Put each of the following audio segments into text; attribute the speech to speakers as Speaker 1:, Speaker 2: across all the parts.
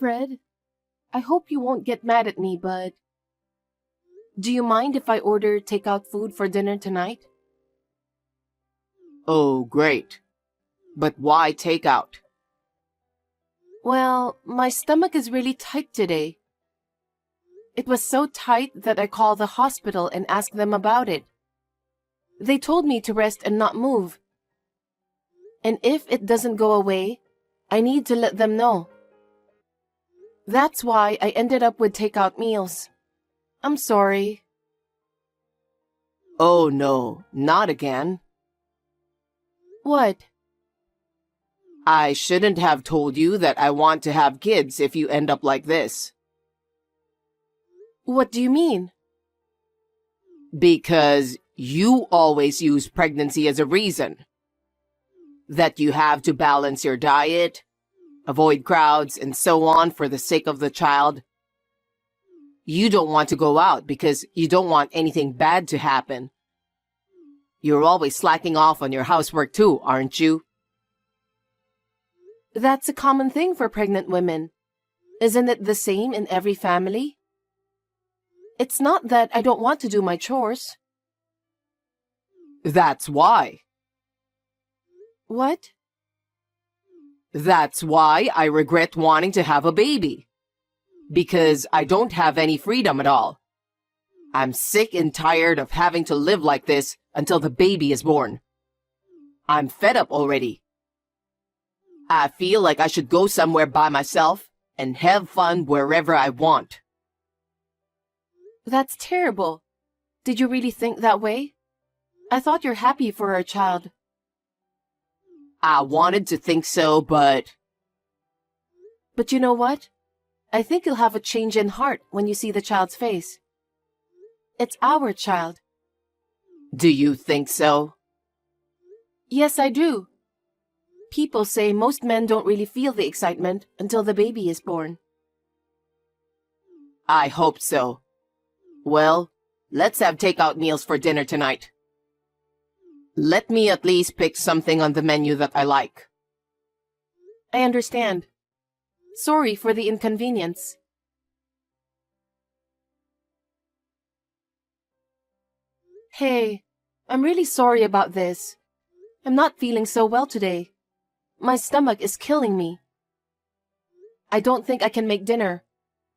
Speaker 1: Fred, I hope you won't get mad at me, but do you mind if I order takeout food for dinner tonight?
Speaker 2: Oh, great. But why takeout?
Speaker 1: Well, my stomach is really tight today. It was so tight that I called the hospital and asked them about it. They told me to rest and not move. And if it doesn't go away, I need to let them know. That's why I ended up with takeout meals. I'm sorry.
Speaker 2: Oh no, not again.
Speaker 1: What?
Speaker 2: I shouldn't have told you that I want to have kids if you end up like this.
Speaker 1: What do you mean?
Speaker 2: Because you always use pregnancy as a reason. That you have to balance your diet, avoid crowds, and so on for the sake of the child. You don't want to go out because you don't want anything bad to happen. You're always slacking off on your housework too, aren't you?
Speaker 1: That's a common thing for pregnant women. Isn't it the same in every family? It's not that I don't want to do my chores.
Speaker 2: That's why.
Speaker 1: What?
Speaker 2: That's why I regret wanting to have a baby. Because I don't have any freedom at all. I'm sick and tired of having to live like this until the baby is born. I'm fed up already. I feel like I should go somewhere by myself and have fun wherever I want.
Speaker 1: That's terrible. Did you really think that way? I thought you're happy for our child.
Speaker 2: I wanted to think so, but...
Speaker 1: But you know what? I think you'll have a change in heart when you see the child's face. It's our child.
Speaker 2: Do you think so?
Speaker 1: Yes, I do. People say most men don't really feel the excitement until the baby is born.
Speaker 2: I hope so. Well, let's have takeout meals for dinner tonight. Let me at least pick something on the menu that I like.
Speaker 1: I understand. Sorry for the inconvenience. Hey, I'm really sorry about this. I'm not feeling so well today. My stomach is killing me. I don't think I can make dinner.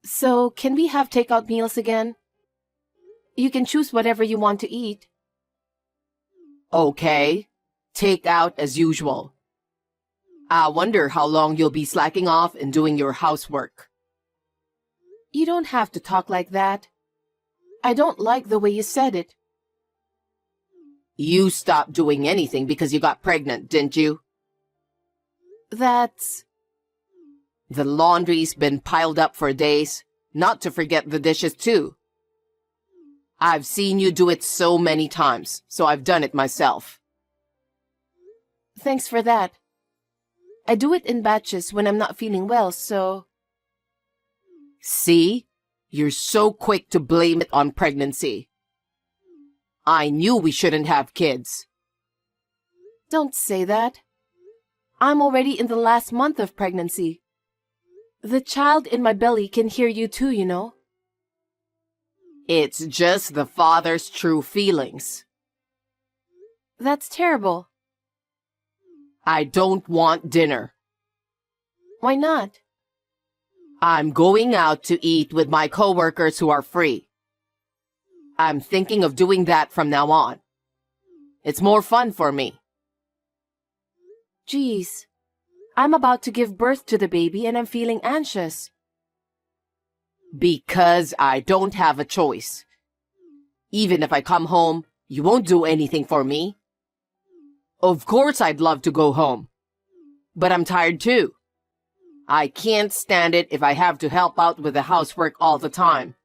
Speaker 1: So, can we have takeout meals again? You can choose whatever you want to eat.
Speaker 2: Okay. Take out as usual. I wonder how long you'll be slacking off and doing your housework.
Speaker 1: You don't have to talk like that. I don't like the way you said it.
Speaker 2: You stopped doing anything because you got pregnant, didn't you?
Speaker 1: That's...
Speaker 2: The laundry's been piled up for days, not to forget the dishes too. I've seen you do it so many times, so I've done it myself.
Speaker 1: Thanks for that. I do it in batches when I'm not feeling well, so...
Speaker 2: See? You're so quick to blame it on pregnancy. I knew we shouldn't have kids.
Speaker 1: Don't say that. I'm already in the last month of pregnancy. The child in my belly can hear you too, you know.
Speaker 2: It's just the father's true feelings.
Speaker 1: That's terrible.
Speaker 2: I don't want dinner.
Speaker 1: Why not?
Speaker 2: I'm going out to eat with my coworkers who are free. I'm thinking of doing that from now on. It's more fun for me.
Speaker 1: Geez, I'm about to give birth to the baby and I'm feeling anxious.
Speaker 2: Because I don't have a choice. Even if I come home, you won't do anything for me. Of course I'd love to go home. But I'm tired too. I can't stand it if I have to help out with the housework all the time.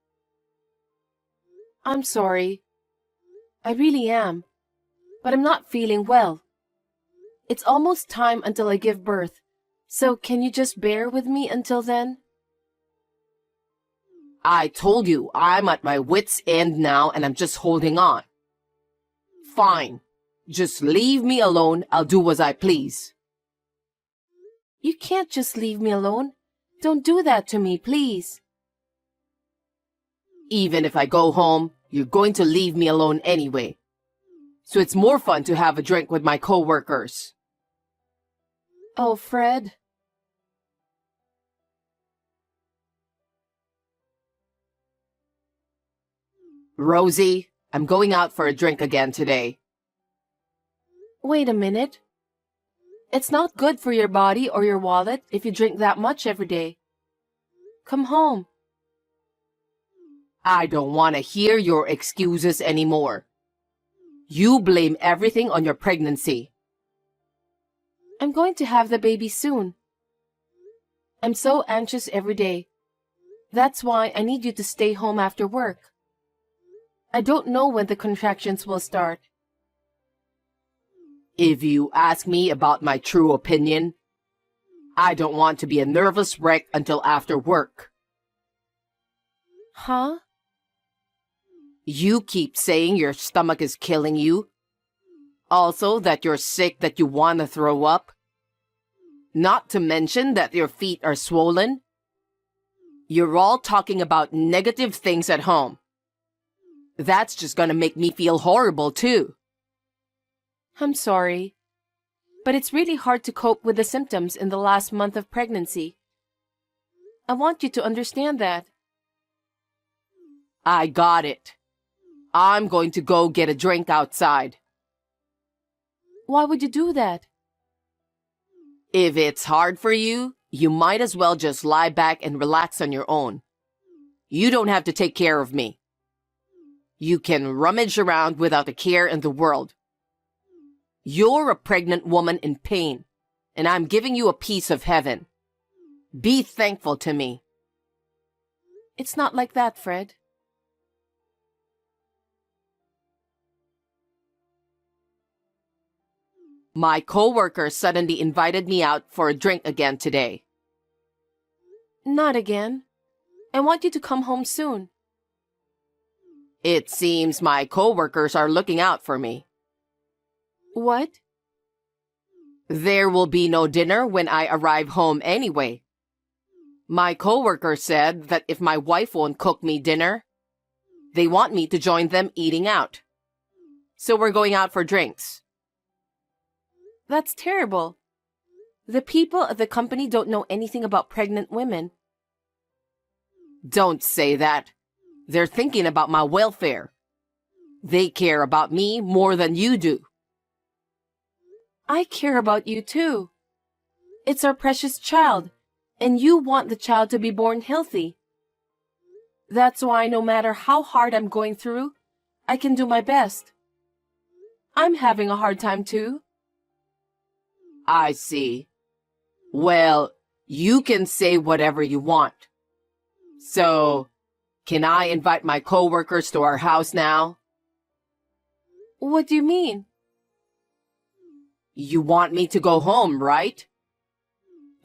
Speaker 1: I'm sorry. I really am. But I'm not feeling well. It's almost time until I give birth. So can you just bear with me until then?
Speaker 2: I told you I'm at my wit's end now and I'm just holding on. Fine. Just leave me alone. I'll do as I please.
Speaker 1: You can't just leave me alone. Don't do that to me, please.
Speaker 2: Even if I go home, you're going to leave me alone anyway. So it's more fun to have a drink with my coworkers.
Speaker 1: Oh, Fred.
Speaker 2: Rosie, I'm going out for a drink again today.
Speaker 1: Wait a minute. It's not good for your body or your wallet if you drink that much every day. Come home.
Speaker 2: I don't want to hear your excuses anymore. You blame everything on your pregnancy.
Speaker 1: I'm going to have the baby soon. I'm so anxious every day. That's why I need you to stay home after work. I don't know when the contractions will start.
Speaker 2: If you ask me about my true opinion, I don't want to be a nervous wreck until after work.
Speaker 1: Huh?
Speaker 2: You keep saying your stomach is killing you. Also that you're sick, that you want to throw up. Not to mention that your feet are swollen. You're all talking about negative things at home. That's just gonna make me feel horrible too.
Speaker 1: I'm sorry. But it's really hard to cope with the symptoms in the last month of pregnancy. I want you to understand that.
Speaker 2: I got it. I'm going to go get a drink outside.
Speaker 1: Why would you do that?
Speaker 2: If it's hard for you, you might as well just lie back and relax on your own. You don't have to take care of me. You can rummage around without a care in the world. You're a pregnant woman in pain, and I'm giving you a piece of heaven. Be thankful to me.
Speaker 1: It's not like that, Fred.
Speaker 2: My coworker suddenly invited me out for a drink again today.
Speaker 1: Not again. I want you to come home soon.
Speaker 2: It seems my coworkers are looking out for me.
Speaker 1: What?
Speaker 2: There will be no dinner when I arrive home anyway. My coworker said that if my wife won't cook me dinner, they want me to join them eating out. So we're going out for drinks.
Speaker 1: That's terrible. The people at the company don't know anything about pregnant women.
Speaker 2: Don't say that. They're thinking about my welfare. They care about me more than you do.
Speaker 1: I care about you too. It's our precious child, and you want the child to be born healthy. That's why no matter how hard I'm going through, I can do my best. I'm having a hard time too.
Speaker 2: I see. Well, you can say whatever you want. So, can I invite my coworkers to our house now?
Speaker 1: What do you mean?
Speaker 2: You want me to go home, right?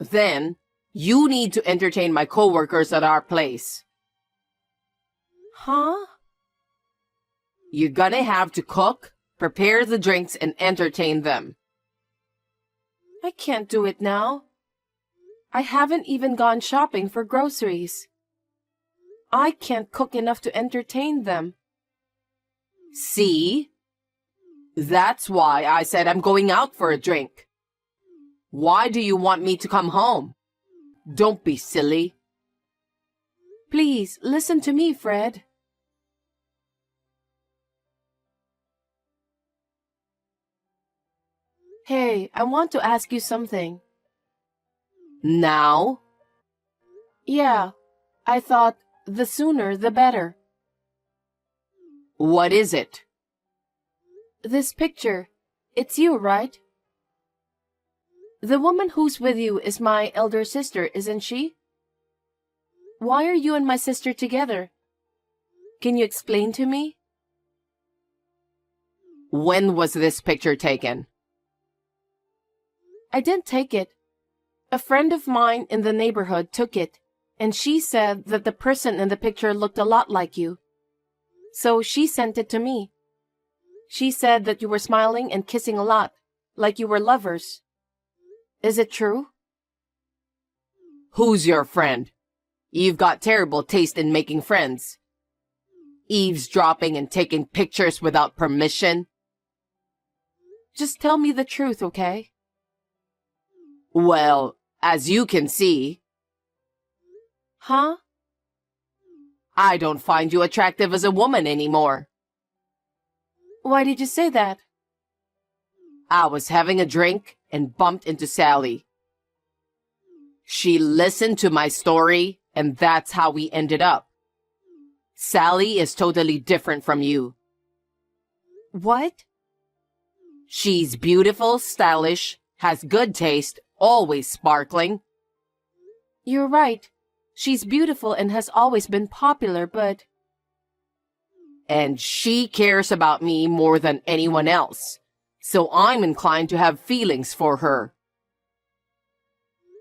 Speaker 2: Then, you need to entertain my coworkers at our place.
Speaker 1: Huh?
Speaker 2: You're gonna have to cook, prepare the drinks, and entertain them.
Speaker 1: I can't do it now. I haven't even gone shopping for groceries. I can't cook enough to entertain them.
Speaker 2: See? That's why I said I'm going out for a drink. Why do you want me to come home? Don't be silly.
Speaker 1: Please, listen to me, Fred. Hey, I want to ask you something.
Speaker 2: Now?
Speaker 1: Yeah, I thought the sooner the better.
Speaker 2: What is it?
Speaker 1: This picture, it's you, right? The woman who's with you is my elder sister, isn't she? Why are you and my sister together? Can you explain to me?
Speaker 2: When was this picture taken?
Speaker 1: I didn't take it. A friend of mine in the neighborhood took it, and she said that the person in the picture looked a lot like you. So she sent it to me. She said that you were smiling and kissing a lot, like you were lovers. Is it true?
Speaker 2: Who's your friend? You've got terrible taste in making friends. Eavesdropping and taking pictures without permission.
Speaker 1: Just tell me the truth, okay?
Speaker 2: Well, as you can see,
Speaker 1: Huh?
Speaker 2: I don't find you attractive as a woman anymore.
Speaker 1: Why did you say that?
Speaker 2: I was having a drink and bumped into Sally. She listened to my story, and that's how we ended up. Sally is totally different from you.
Speaker 1: What?
Speaker 2: She's beautiful, stylish, has good taste, always sparkling.
Speaker 1: You're right. She's beautiful and has always been popular, but...
Speaker 2: And she cares about me more than anyone else. So I'm inclined to have feelings for her.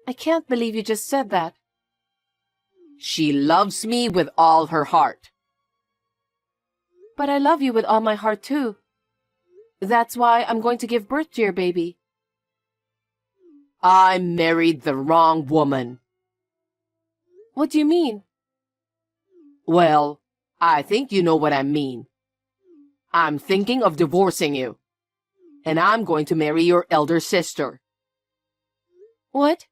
Speaker 1: I can't believe you just said that.
Speaker 2: She loves me with all her heart.
Speaker 1: But I love you with all my heart, too. That's why I'm going to give birth to your baby.
Speaker 2: I married the wrong woman.
Speaker 1: What do you mean?
Speaker 2: Well, I think you know what I mean. I'm thinking of divorcing you. And I'm going to marry your elder sister.
Speaker 1: What?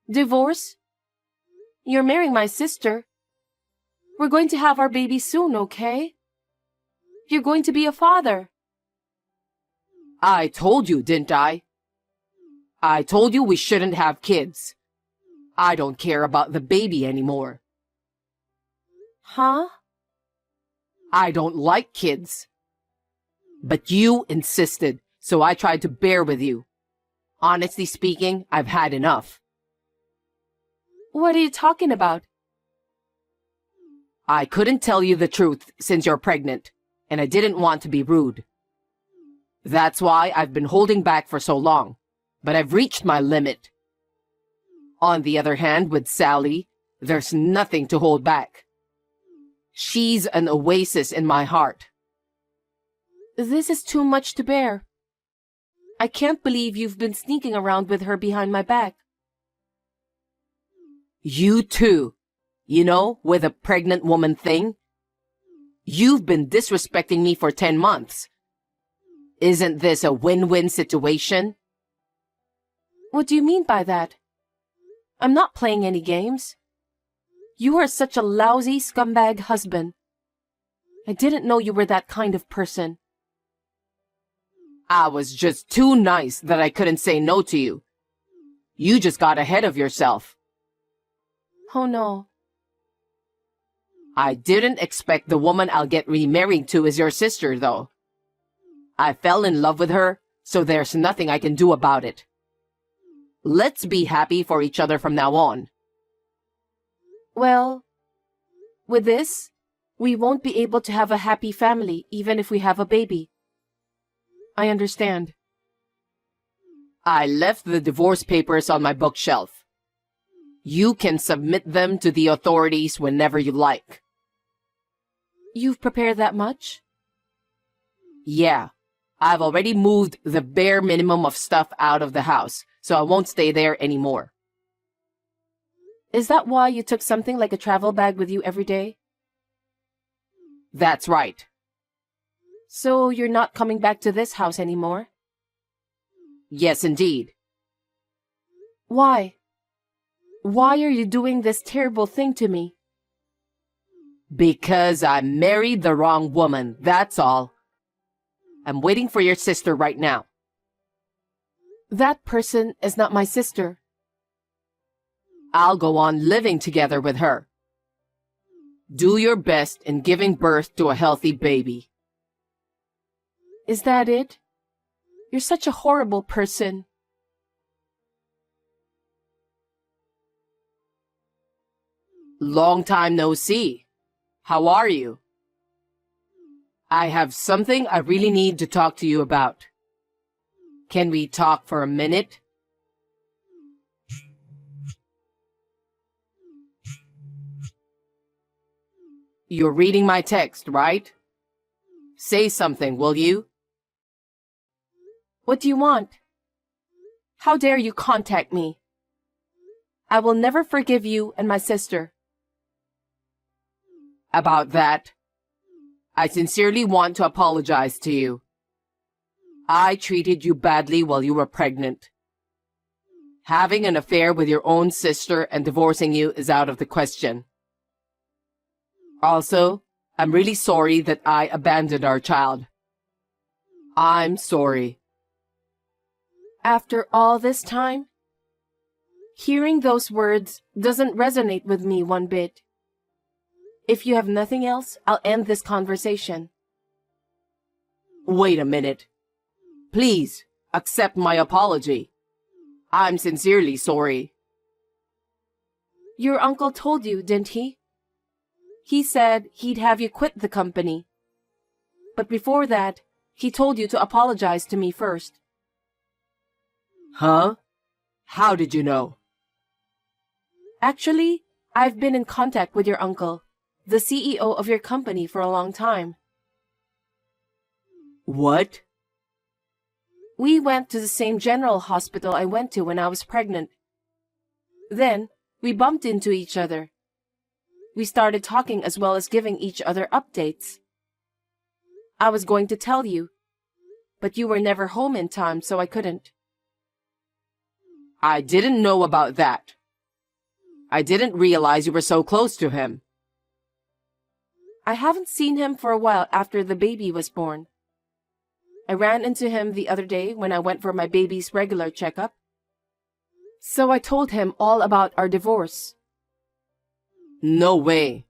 Speaker 1: Divorce? You're marrying my sister. We're going to have our baby soon, okay? You're going to be a father.
Speaker 2: I told you, didn't I? I told you we shouldn't have kids. I don't care about the baby anymore.
Speaker 1: Huh?
Speaker 2: I don't like kids. But you insisted, so I tried to bear with you. Honestly speaking, I've had enough.
Speaker 1: What are you talking about?
Speaker 2: I couldn't tell you the truth since you're pregnant, and I didn't want to be rude. That's why I've been holding back for so long, but I've reached my limit. On the other hand, with Sally, there's nothing to hold back. She's an oasis in my heart.
Speaker 1: This is too much to bear. I can't believe you've been sneaking around with her behind my back.
Speaker 2: You too. You know, with a pregnant woman thing. You've been disrespecting me for 10 months. Isn't this a win-win situation?
Speaker 1: What do you mean by that? I'm not playing any games. You are such a lousy scumbag husband. I didn't know you were that kind of person.
Speaker 2: I was just too nice that I couldn't say no to you. You just got ahead of yourself.
Speaker 1: Oh no.
Speaker 2: I didn't expect the woman I'll get remarried to is your sister, though. I fell in love with her, so there's nothing I can do about it. Let's be happy for each other from now on.
Speaker 1: Well, with this, we won't be able to have a happy family even if we have a baby. I understand.
Speaker 2: I left the divorce papers on my bookshelf. You can submit them to the authorities whenever you like.
Speaker 1: You've prepared that much?
Speaker 2: Yeah, I've already moved the bare minimum of stuff out of the house, so I won't stay there anymore.
Speaker 1: Is that why you took something like a travel bag with you every day?
Speaker 2: That's right.
Speaker 1: So you're not coming back to this house anymore?
Speaker 2: Yes, indeed.
Speaker 1: Why? Why are you doing this terrible thing to me?
Speaker 2: Because I married the wrong woman, that's all. I'm waiting for your sister right now.
Speaker 1: That person is not my sister.
Speaker 2: I'll go on living together with her. Do your best in giving birth to a healthy baby.
Speaker 1: Is that it? You're such a horrible person.
Speaker 2: Long time no see. How are you? I have something I really need to talk to you about. Can we talk for a minute? You're reading my text, right? Say something, will you?
Speaker 1: What do you want? How dare you contact me? I will never forgive you and my sister.
Speaker 2: About that, I sincerely want to apologize to you. I treated you badly while you were pregnant. Having an affair with your own sister and divorcing you is out of the question. Also, I'm really sorry that I abandoned our child. I'm sorry.
Speaker 1: After all this time? Hearing those words doesn't resonate with me one bit. If you have nothing else, I'll end this conversation.
Speaker 2: Wait a minute. Please, accept my apology. I'm sincerely sorry.
Speaker 1: Your uncle told you, didn't he? He said he'd have you quit the company. But before that, he told you to apologize to me first.
Speaker 2: Huh? How did you know?
Speaker 1: Actually, I've been in contact with your uncle, the CEO of your company, for a long time.
Speaker 2: What?
Speaker 1: We went to the same general hospital I went to when I was pregnant. Then, we bumped into each other. We started talking as well as giving each other updates. I was going to tell you, but you were never home in time, so I couldn't.
Speaker 2: I didn't know about that. I didn't realize you were so close to him.
Speaker 1: I haven't seen him for a while after the baby was born. I ran into him the other day when I went for my baby's regular checkup. So I told him all about our divorce.
Speaker 2: No way.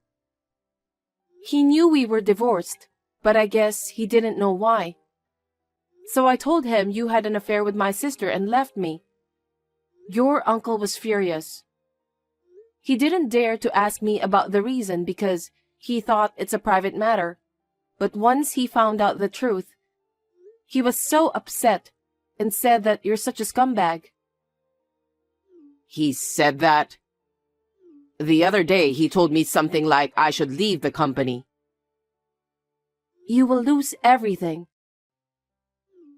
Speaker 1: He knew we were divorced, but I guess he didn't know why. So I told him you had an affair with my sister and left me. Your uncle was furious. He didn't dare to ask me about the reason because he thought it's a private matter. But once he found out the truth, he was so upset and said that you're such a scumbag.
Speaker 2: He said that? The other day he told me something like I should leave the company.
Speaker 1: You will lose everything.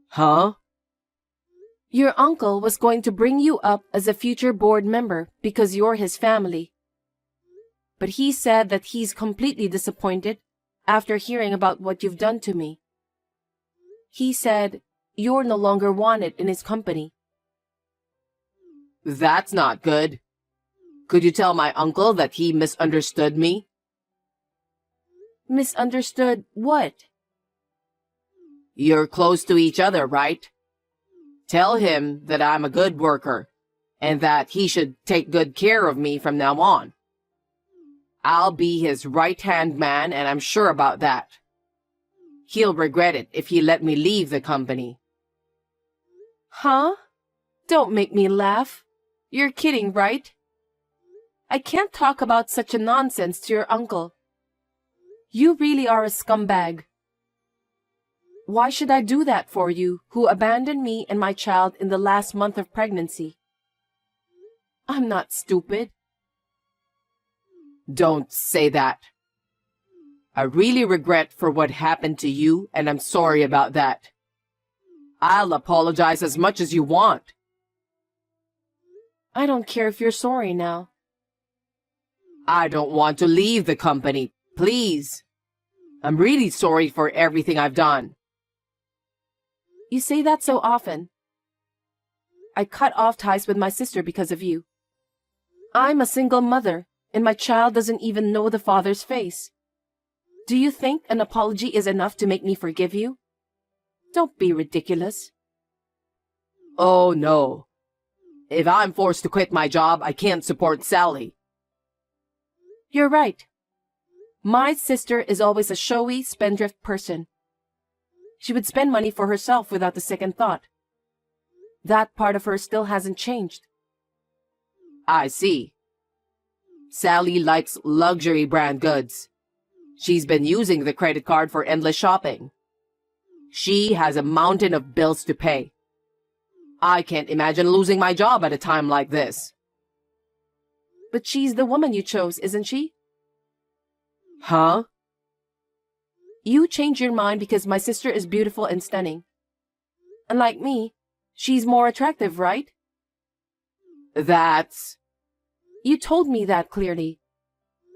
Speaker 2: Huh?
Speaker 1: Your uncle was going to bring you up as a future board member because you're his family. But he said that he's completely disappointed after hearing about what you've done to me. He said you're no longer wanted in his company.
Speaker 2: That's not good. Could you tell my uncle that he misunderstood me?
Speaker 1: Misunderstood what?
Speaker 2: You're close to each other, right? Tell him that I'm a good worker and that he should take good care of me from now on. I'll be his right-hand man, and I'm sure about that. He'll regret it if he let me leave the company.
Speaker 1: Huh? Don't make me laugh. You're kidding, right? I can't talk about such a nonsense to your uncle. You really are a scumbag. Why should I do that for you, who abandoned me and my child in the last month of pregnancy? I'm not stupid.
Speaker 2: Don't say that. I really regret for what happened to you, and I'm sorry about that. I'll apologize as much as you want.
Speaker 1: I don't care if you're sorry now.
Speaker 2: I don't want to leave the company, please. I'm really sorry for everything I've done.
Speaker 1: You say that so often. I cut off ties with my sister because of you. I'm a single mother, and my child doesn't even know the father's face. Do you think an apology is enough to make me forgive you? Don't be ridiculous.
Speaker 2: Oh, no. If I'm forced to quit my job, I can't support Sally.
Speaker 1: You're right. My sister is always a showy, spendthrift person. She would spend money for herself without a second thought. That part of her still hasn't changed.
Speaker 2: I see. Sally likes luxury brand goods. She's been using the credit card for endless shopping. She has a mountain of bills to pay. I can't imagine losing my job at a time like this.
Speaker 1: But she's the woman you chose, isn't she?
Speaker 2: Huh?
Speaker 1: You changed your mind because my sister is beautiful and stunning. Unlike me, she's more attractive, right?
Speaker 2: That's...
Speaker 1: You told me that clearly.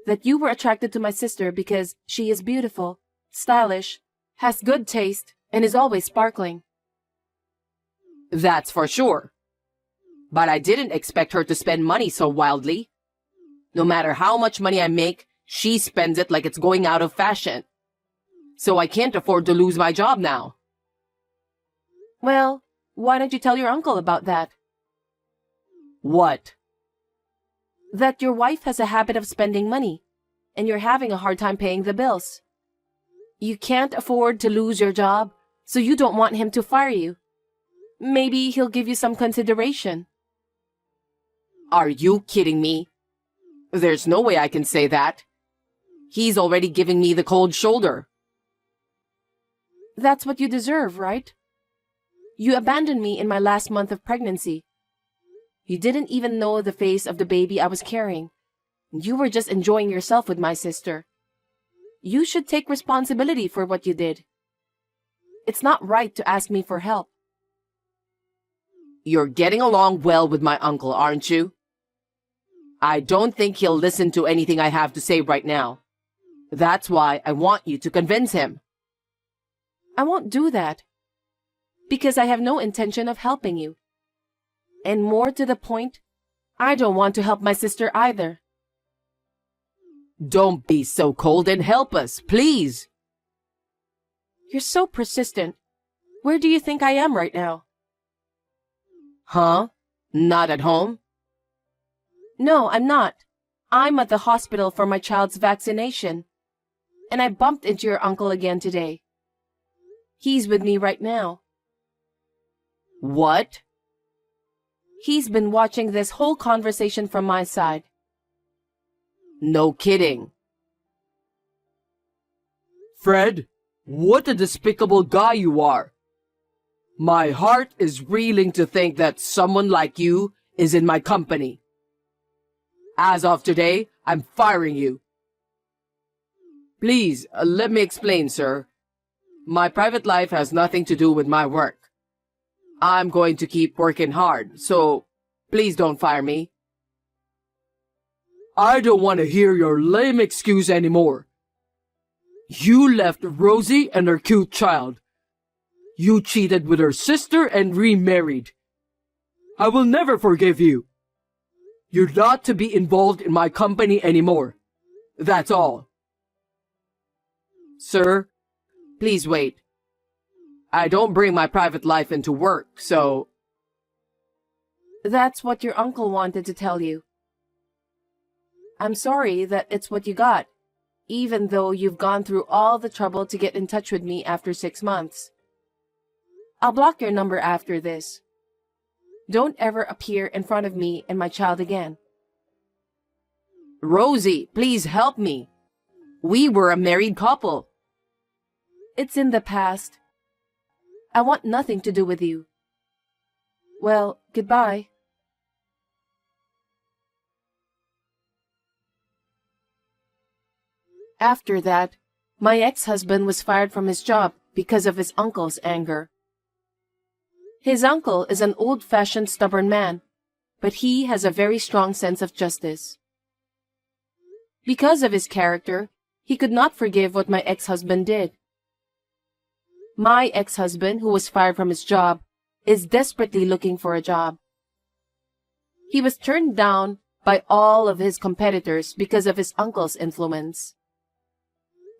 Speaker 1: That you were attracted to my sister because she is beautiful, stylish, has good taste, and is always sparkling.
Speaker 2: That's for sure. But I didn't expect her to spend money so wildly. No matter how much money I make, she spends it like it's going out of fashion. So I can't afford to lose my job now.
Speaker 1: Well, why don't you tell your uncle about that?
Speaker 2: What?
Speaker 1: That your wife has a habit of spending money, and you're having a hard time paying the bills. You can't afford to lose your job, so you don't want him to fire you. Maybe he'll give you some consideration.
Speaker 2: Are you kidding me? There's no way I can say that. He's already giving me the cold shoulder.
Speaker 1: That's what you deserve, right? You abandoned me in my last month of pregnancy. You didn't even know the face of the baby I was carrying. You were just enjoying yourself with my sister. You should take responsibility for what you did. It's not right to ask me for help.
Speaker 2: You're getting along well with my uncle, aren't you? I don't think he'll listen to anything I have to say right now. That's why I want you to convince him.
Speaker 1: I won't do that. Because I have no intention of helping you. And more to the point, I don't want to help my sister either.
Speaker 2: Don't be so cold and help us, please.
Speaker 1: You're so persistent. Where do you think I am right now?
Speaker 2: Huh? Not at home?
Speaker 1: No, I'm not. I'm at the hospital for my child's vaccination. And I bumped into your uncle again today. He's with me right now.
Speaker 2: What?
Speaker 1: He's been watching this whole conversation from my side.
Speaker 2: No kidding. Fred, what a despicable guy you are. My heart is reeling to think that someone like you is in my company. As of today, I'm firing you. Please, let me explain, sir. My private life has nothing to do with my work. I'm going to keep working hard, so please don't fire me. I don't want to hear your lame excuse anymore. You left Rosie and her cute child. You cheated with her sister and remarried. I will never forgive you. You're not to be involved in my company anymore. That's all. Sir, please wait. I don't bring my private life into work, so...
Speaker 1: That's what your uncle wanted to tell you. I'm sorry that it's what you got, even though you've gone through all the trouble to get in touch with me after 6 months. I'll block your number after this. Don't ever appear in front of me and my child again.
Speaker 2: Rosie, please help me. We were a married couple.
Speaker 1: It's in the past. I want nothing to do with you. Well, goodbye. After that, my ex-husband was fired from his job because of his uncle's anger. His uncle is an old-fashioned stubborn man, but he has a very strong sense of justice. Because of his character, he could not forgive what my ex-husband did. My ex-husband, who was fired from his job, is desperately looking for a job. He was turned down by all of his competitors because of his uncle's influence.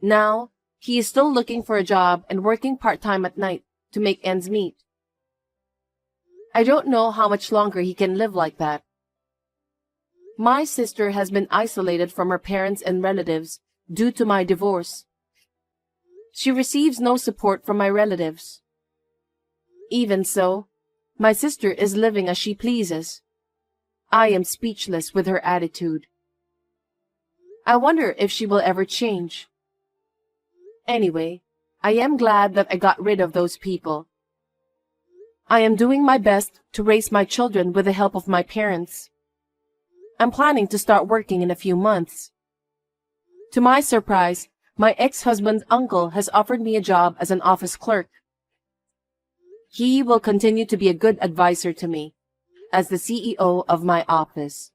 Speaker 1: Now, he is still looking for a job and working part-time at night to make ends meet. I don't know how much longer he can live like that. My sister has been isolated from her parents and relatives due to my divorce. She receives no support from my relatives. Even so, my sister is living as she pleases. I am speechless with her attitude. I wonder if she will ever change. Anyway, I am glad that I got rid of those people. I am doing my best to raise my children with the help of my parents. I'm planning to start working in a few months. To my surprise, my ex-husband's uncle has offered me a job as an office clerk. He will continue to be a good advisor to me as the CEO of my office.